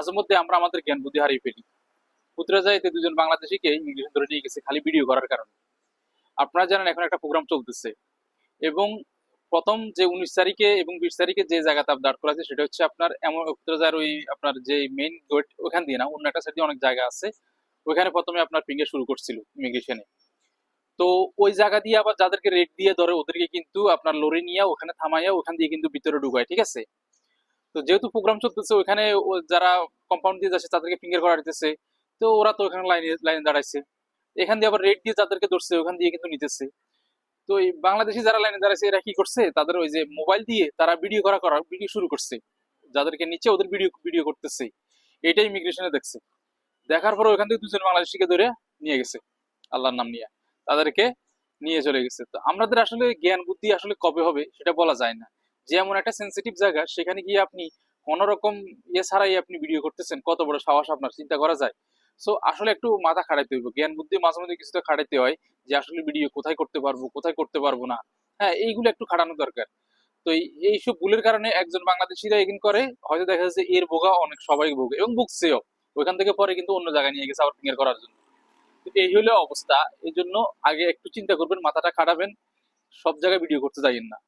মাঝে মধ্যে আমরা আমাদের জ্ঞান বুদ্ধি হারিয়ে ফেলি। পুত্রাজাইতে দুজন বাংলাদেশিকে ইমিগ্রেশন ধরে নিয়ে গেছে খালি ভিডিও করার কারণে। আপনারা জানেন এখন একটা প্রোগ্রাম চলতেছে, এবং প্রথম যে 19 তারিখে এবং 20 তারিখে যে জায়গাতে দাঁড় করা আছে সেটা হচ্ছে আপনার এমন পুত্রাজার ওই আপনার যে মেইন গেট ওখান দিয়ে না, অন্য একটা সাইডে অনেক জায়গা আছে, ওইখানে প্রথমে আপনার ফিঙ্গার শুরু করছিল ইমিগ্রেশনে। তো ওই জায়গা দিয়ে আবার যাদেরকে রেড দিয়ে ধরে ওদেরকে কিন্তু আপনার লরি নিয়ে ওখানে থামাইয়া ওখান দিয়ে কিন্তু ভিতরে ঢুকায়, ঠিক আছে। তো যেহেতু প্রোগ্রাম চলতেছে ওখানে যারা কম্পাউন্ড দিয়ে যাচ্ছে তাদেরকে ফিঙ্গার করা দিতেছে, তো ওরা তো ওখানে লাইনে লাইনে দাঁড়াইছে, এখান দিয়ে আবার রেড দিয়ে যাদেরকে ধরছে ওখান দিয়ে কিন্তু নিতেছে। তো এই বাংলাদেশি যারা লাইনে দাঁড়াইছে এরা কি করছে, তাদের ওই যে মোবাইল দিয়ে তারা ভিডিও করা ভিডিও শুরু করছে, যাদেরকে নিচে ওদের ভিডিও ভিডিও করতেছে। এইটাই ইমিগ্রেশনে দেখছে। দেখার পরে ওখান থেকে দুজন বাংলাদেশিকে ধরে নিয়ে গেছে আল্লাহর নাম নিয়ে, তাদেরকে নিয়ে চলে গেছে। তো আমাদের আসলে জ্ঞান বুদ্ধি আসলে কবে হবে সেটা বলা যায় না। যে এমন একটা সেন্সিটিভ জায়গা সেখানে গিয়ে আপনি কোন রকম ইয়ে ছাড়াই আপনি ভিডিও করতেছেন, কত বড় সাহস আপনার, চিন্তা করা যায়। সো আসলে একটু মাথা খাটাইতে হইব, জ্ঞান বুদ্ধি মাঝে মধ্যে কিছুটা খাটাইতে হয়, যে আসলে ভিডিও কোথায় করতে পারবো কোথায় করতে পারবো না। হ্যাঁ, এইগুলো একটু খাটানো দরকার। তো এইসব ভুলের কারণে একজন বাংলাদেশিরা এগিন করে, হয়তো দেখা যাচ্ছে এর ভোগা অনেক সবাই ভোগে এবং ভুগছেও। ওইখান থেকে পরে কিন্তু অন্য জায়গায় নিয়ে গেছে আবার ফিঙ্গার করার জন্য। তো এই হলো অবস্থা। এই জন্য আগে একটু চিন্তা করবেন, মাথাটা খাটাবেন, সব জায়গায় ভিডিও করতে যাইয়েন না।